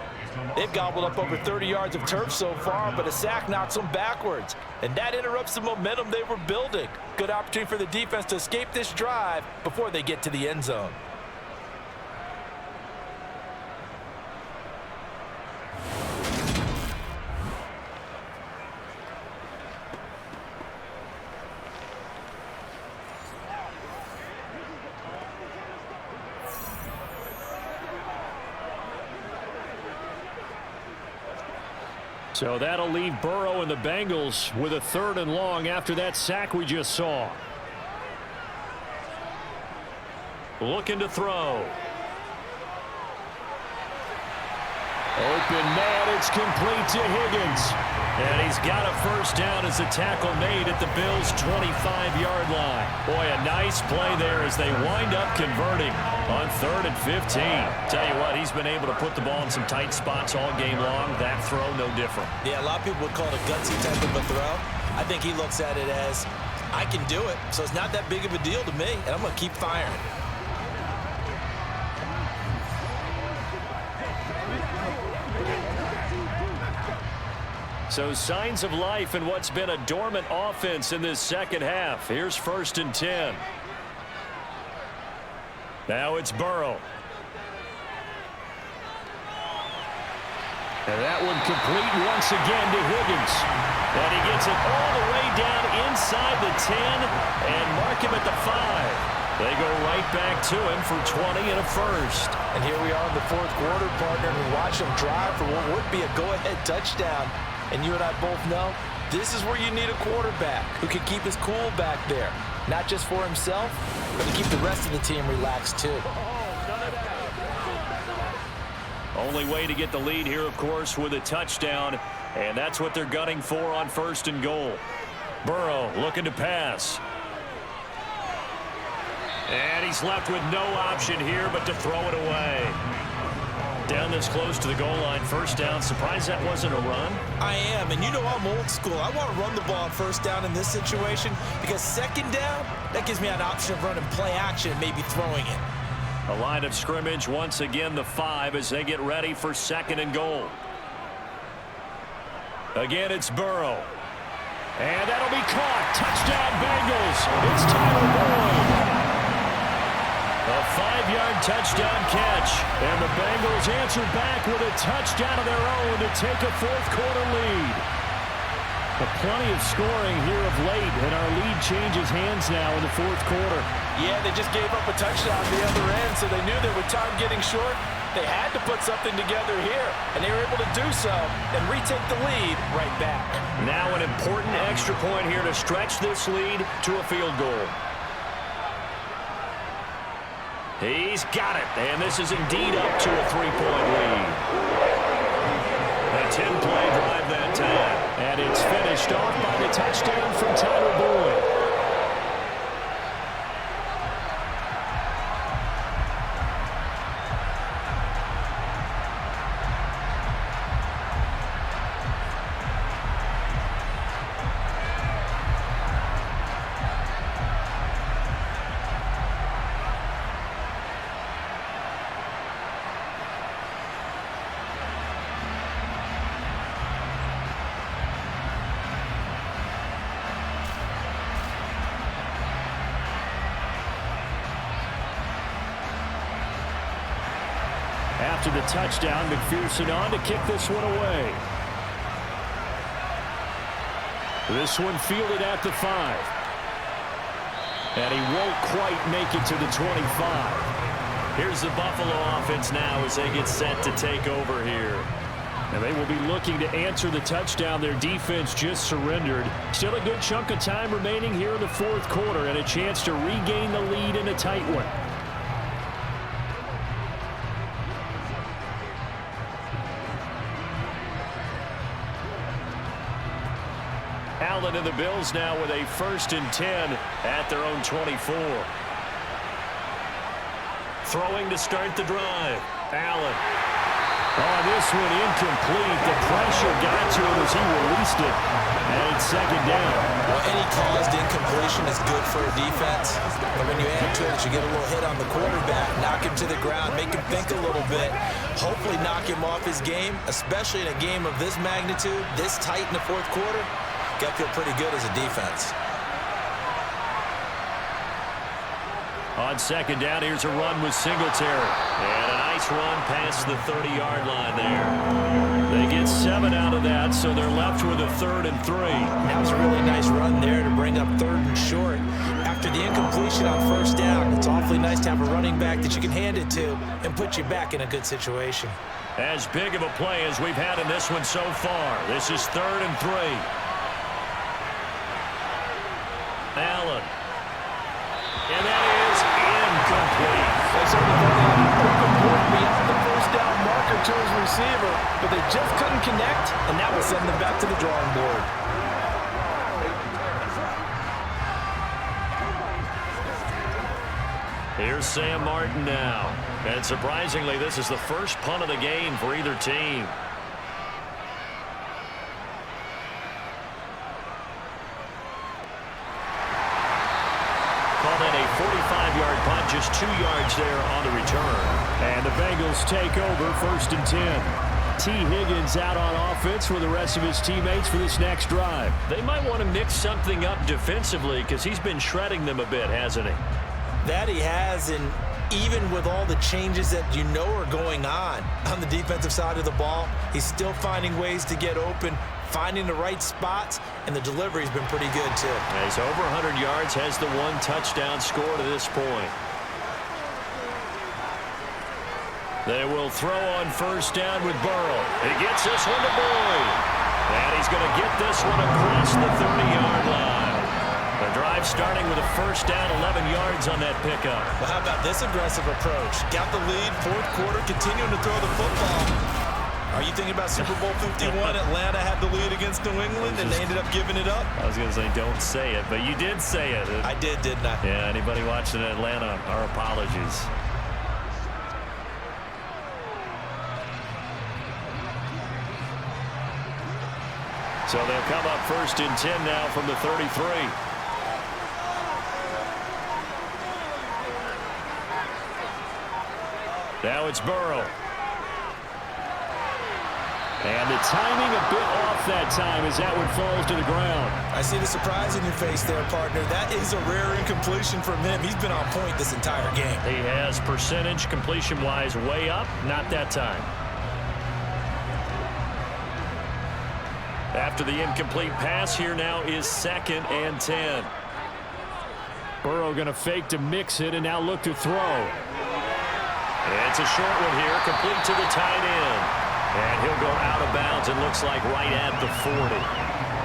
They've gobbled up over 30 yards of turf so far, but a sack knocks them backwards. And that interrupts the momentum they were building. Good opportunity for the defense to escape this drive before they get to the end zone. So that'll leave Burrow and the Bengals with a 3rd and long after that sack we just saw. Looking to throw. Open man, it's complete to Higgins. And he's got a 1st down as the tackle made at the Bills' 25-yard line. Boy, a nice play there as they wind up converting on 3rd and 15. Tell you what, he's been able to put the ball in some tight spots all game long. That throw, no different. Yeah, a lot of people would call it a gutsy type of a throw. I think he looks at it as, I can do it, so it's not that big of a deal to me, and I'm going to keep firing. So signs of life in what's been a dormant offense in this 2nd half. Here's 1st and 10. Now it's Burrow. And that one complete once again to Higgins. And he gets it all the way down inside the 10 and mark him at the 5. They go right back to him for 20 and a 1st. And here we are in the 4th quarter, partner, and we watch them drive for what would be a go-ahead touchdown. And you and I both know this is where you need a quarterback who can keep his cool back there. Not just for himself, but to keep the rest of the team relaxed too. Only way to get the lead here, of course, with a touchdown. And that's what they're gunning for on 1st and goal. Burrow looking to pass. And he's left with no option here but to throw it away. Down this close to the goal line, first down. Surprised that wasn't a run? I am, and you know I'm old school. I want to run the ball on first down in this situation because second down, that gives me an option of running play action, maybe throwing it. A line of scrimmage, once again the 5 as they get ready for second and goal. Again, it's Burrow. And that'll be caught. Touchdown, Bengals. It's Tyler Boyd. A 5-yard touchdown catch. And the Bengals answer back with a touchdown of their own to take a fourth-quarter lead. But plenty of scoring here of late, and our lead changes hands now in the fourth quarter. Yeah, they just gave up a touchdown at the other end, so they knew that with time getting short, they had to put something together here, and they were able to do so and retake the lead right back. Now an important extra point here to stretch this lead to a field goal. He's got it, and this is indeed up to a 3-point lead. A 10-play drive that time. And it's finished off by the touchdown from Tyler Boyd. After the touchdown, McPherson on to kick this one away. This one fielded at the 5. And he won't quite make it to the 25. Here's the Buffalo offense now as they get set to take over here. And they will be looking to answer the touchdown their defense just surrendered. Still a good chunk of time remaining here in the fourth quarter and a chance to regain the lead in a tight one. Allen and the Bills now with a 1st and 10 at their own 24. Throwing to start the drive. Allen. Oh, this one incomplete. The pressure got to him as he released it. And it's second down. Well, any caused incompletion is good for a defense. But when you add to it, you get a little hit on the quarterback, knock him to the ground, make him think a little bit, hopefully knock him off his game, especially in a game of this magnitude, this tight in the fourth quarter. Got to feel pretty good as a defense. On second down, here's a run with Singletary. And a nice run past the 30-yard line there. They get 7 out of that, so they're left with a 3rd and 3. That was a really nice run there to bring up 3rd and short. After the incompletion on first down, it's awfully nice to have a running back that you can hand it to and put you back in a good situation. As big of a play as we've had in this one so far. This is 3rd and 3. Allen. And that is incomplete. They certainly thought they had an open point beyond the first down marker to his receiver, but they just couldn't connect, and that will send them back to the drawing board. Here's Sam Martin now. And surprisingly, this is the first punt of the game for either team. Called in a 45-yard punt, just 2 yards there on the return. And the Bengals take over 1st and 10. T. Higgins out on offense with the rest of his teammates for this next drive. They might want to mix something up defensively because he's been shredding them a bit, hasn't he? That he has, and even with all the changes that you know are going on the defensive side of the ball, he's still finding ways to get open, finding the right spots, and the delivery's been pretty good too. He's over 100 yards, has the 1 touchdown score to this point. They will throw on first down with Burrow. He gets this one to Boyd. And he's going to get this one across the 30-yard line. The drive starting with a first down, 11 yards on that pickup. Well, how about this aggressive approach? Got the lead, fourth quarter, continuing to throw the football. Are you thinking about Super Bowl 51? Atlanta had the lead against New England, and they ended up giving it up? I was going to say, don't say it, but you did say it. I did, didn't I? Yeah, anybody watching Atlanta, our apologies. So they'll come up 1st and 10 now from the 33. Now it's Burrow. And the timing a bit off that time as that one falls to the ground. I see the surprise in your face there, partner. That is a rare incompletion from him. He's been on point this entire game. He has percentage completion-wise way up, not that time. After the incomplete pass, here now is 2nd and 10. Burrow going to fake to mix it and now look to throw. It's a short one here, complete to the tight end. And he'll go out of bounds, it looks like right at the 40.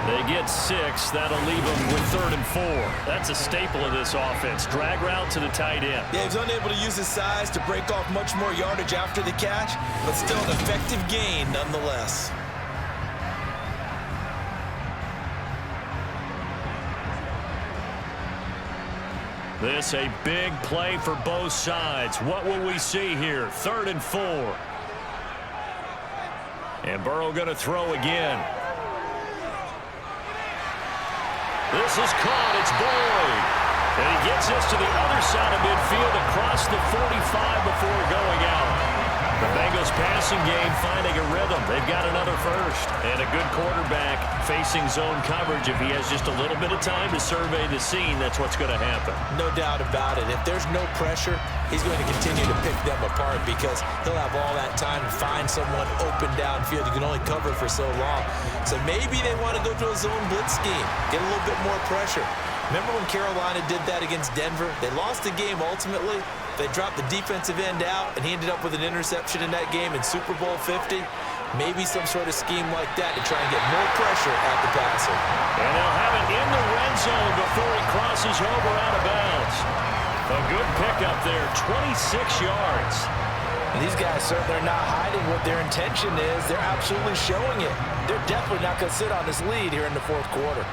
They get 6. That'll leave them with 3rd and 4. That's a staple of this offense. Drag route to the tight end. Yeah, he's unable to use his size to break off much more yardage after the catch, but still an effective gain nonetheless. This a big play for both sides. What will we see here? 3rd and 4. And Burrow going to throw again. This is caught. It's Boyd. And he gets this to the other side of midfield across the 45 before going out. The Bengals passing game finding a rhythm. They've got another first. And a good quarterback facing zone coverage. If he has just a little bit of time to survey the scene, that's what's going to happen. No doubt about it. If there's no pressure, he's going to continue to pick them apart because he'll have all that time to find someone open downfield. You can only cover for so long. So maybe they want to go to a zone blitz scheme, get a little bit more pressure. Remember when Carolina did that against Denver? They lost the game ultimately. They dropped the defensive end out, and he ended up with an interception in that game in Super Bowl 50. Maybe some sort of scheme like that to try and get more pressure at the passer. And they'll have it in the red zone before he crosses over out of bounds. A good pickup there, 26 yards. And these guys certainly are not hiding what their intention is. They're absolutely showing it. They're definitely not going to sit on this lead here in the 4th quarter.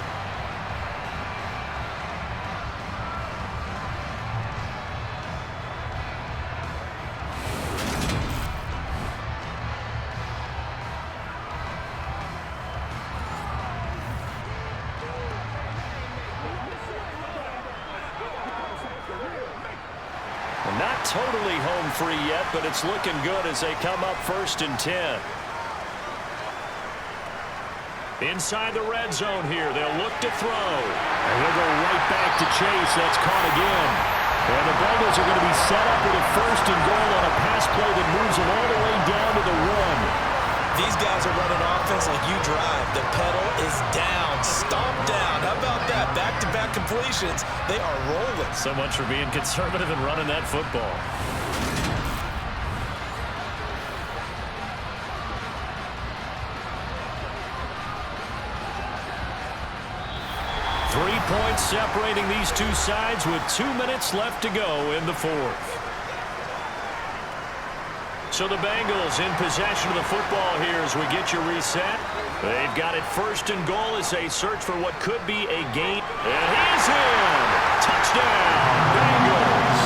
Not totally home free yet, but it's looking good as they come up 1st and 10. Inside the red zone here, they'll look to throw. And he'll go right back to Chase. That's caught again. And the Bengals are going to be set up with a 1st and goal on a pass play that moves them all the way down to the 1. These guys are running offense like you drive. The pedal is down, stomp down. How about that? Back-to-back completions. They are rolling. So much for being conservative and running that football. Three points separating these two sides with 2 minutes left to go in the 4th. So the Bengals in possession of the football here as we get you reset. They've got it 1st and goal as they search for what could be a gain. And he's in! Touchdown, Bengals!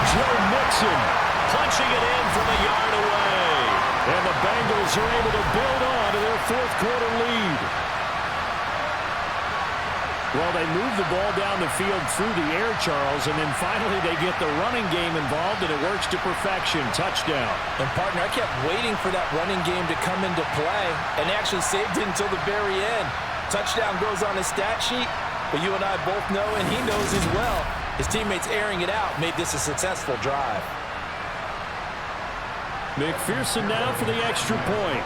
Joe Mixon punching it in from a yard away. And the Bengals are able to build on to their 4th quarter lead. Well, they move the ball down the field through the air, Charles, and then finally they get the running game involved, and it works to perfection. Touchdown. And, partner, I kept waiting for that running game to come into play, and they actually saved it until the very end. Touchdown goes on his stat sheet, but you and I both know, and he knows as well, his teammates airing it out made this a successful drive. McPherson now for the extra point.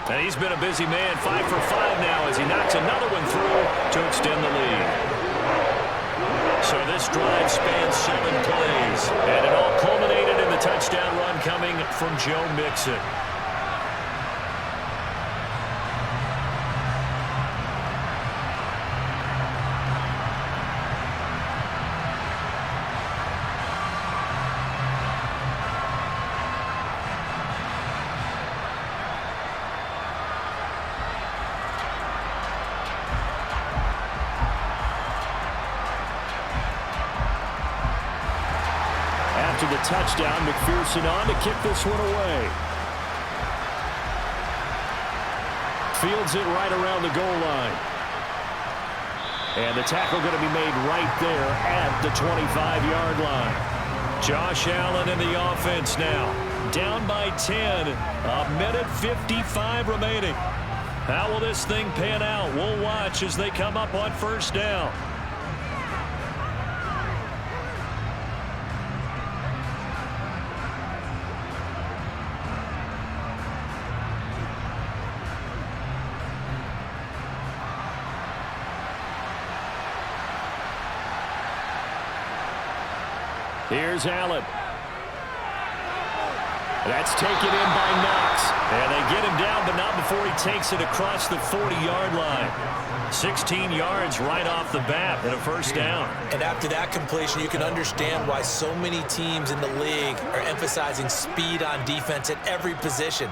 And he's been a busy man, 5 for 5 now as he knocks another one through to extend the lead. So this drive spans 7 plays, and it all culminated in the touchdown run coming from Joe Mixon. After the the touchdown. McPherson on to kick this one away. Fields it right around the goal line. And the tackle going to be made right there at the 25-yard line. Josh Allen in the offense now. Down by 10. A minute 55 remaining. How will this thing pan out? We'll watch as they come up on first down. Here's Allen. That's taken in by Knox. And they get him down, but not before he takes it across the 40-yard line. 16 yards right off the bat and a first down. And after that completion, you can understand why so many teams in the league are emphasizing speed on defense at every position.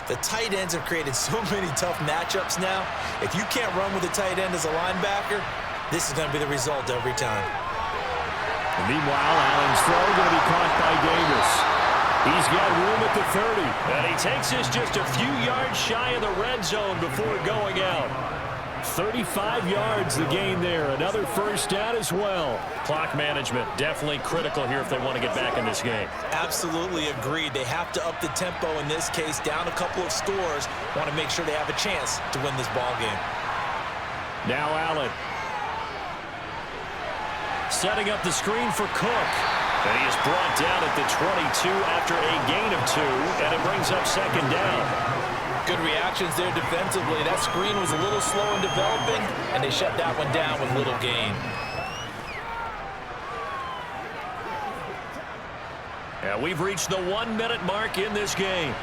The tight ends have created so many tough matchups now. If you can't run with a tight end as a linebacker, this is going to be the result every time. And meanwhile, Allen's throw going to be caught by Davis. He's got room at the 30. And he takes this just a few yards shy of the red zone before going out. 35 yards the gain there. Another first down as well. Clock management definitely critical here if they want to get back in this game. Absolutely agreed. They have to up the tempo in this case, down a couple of scores. Want to make sure they have a chance to win this ball game. Now Allen. Setting up the screen for Cook. And he is brought down at the 22 after a gain of 2, and it brings up second down. Good reactions there defensively. That screen was a little slow in developing, and they shut that one down with little gain. And we've reached the 1-minute mark in this game.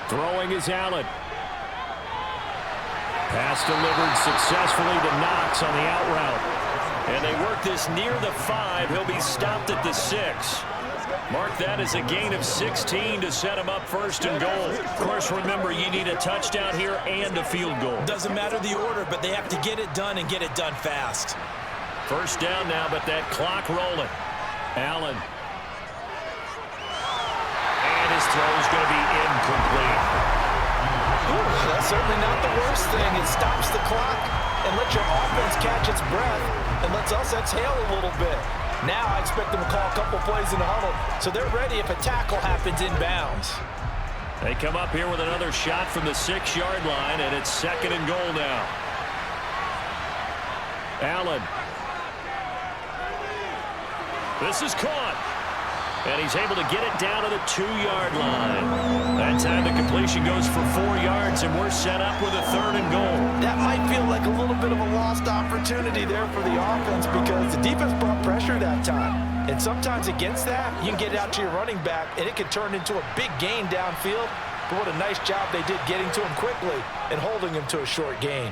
Throwing is Allen. Pass delivered successfully to Knox on the out route. And they work this near the 5. He'll be stopped at the 6. Mark that as a gain of 16 to set him up first and goal. Of course, remember, you need a touchdown here and a field goal. Doesn't matter the order, but they have to get it done and get it done fast. First down now, but that clock rolling. Allen. And his throw is going to be incomplete. Ooh, that's certainly not the worst thing. It stops the clock and lets your offense catch its breath and lets us exhale a little bit. Now I expect them to call a couple plays in the huddle, so they're ready if a tackle happens inbounds. They come up here with another shot from the 6-yard line, and it's second and goal now. Allen. This is caught. And he's able to get it down to the 2-yard line. That time the completion goes for 4 yards, and we're set up with a third and goal. That might feel like a little bit of a lost opportunity there for the offense because the defense brought pressure that time. And sometimes against that, you can get it out to your running back, and it can turn into a big gain downfield. But what a nice job they did getting to him quickly and holding him to a short gain.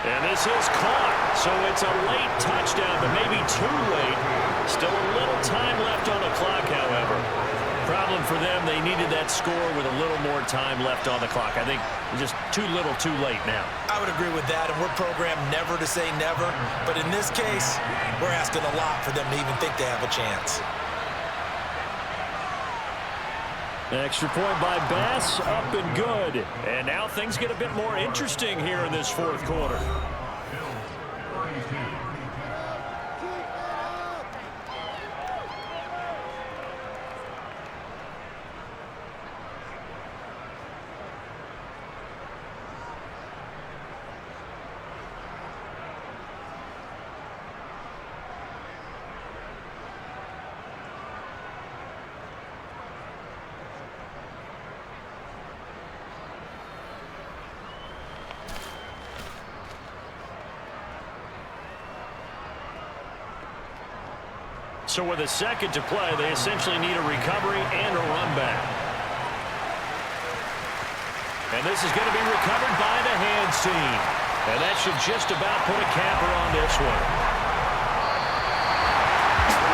And this is caught. So it's a late touchdown, but maybe too late. Still a little time left on the clock, however. Problem for them, they needed that score with a little more time left on the clock. I think just too little, too late now. I would agree with that, and we're programmed never to say never. But in this case, we're asking a lot for them to even think they have a chance. Extra point by Bass, up and good. And now things get a bit more interesting here in this fourth quarter. So with a second to play, they essentially need a recovery and a run back. And this is going to be recovered by the hands team. And that should just about put a capper on this one.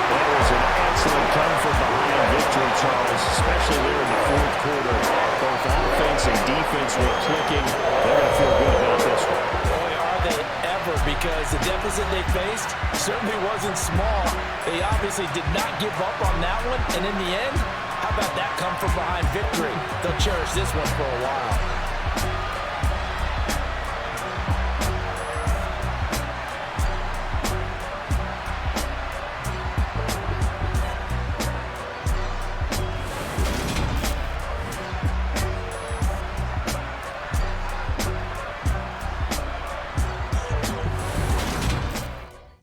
That was an excellent come-from-behind victory, Charles, especially there in the fourth quarter. Both offense and defense were clicking. They're going to feel good about this one. Boy, are they ever, because the deficit they faced certainly wasn't small. They obviously did not give up on that one, and in the end, how about that come from behind victory? They'll cherish this one for a while.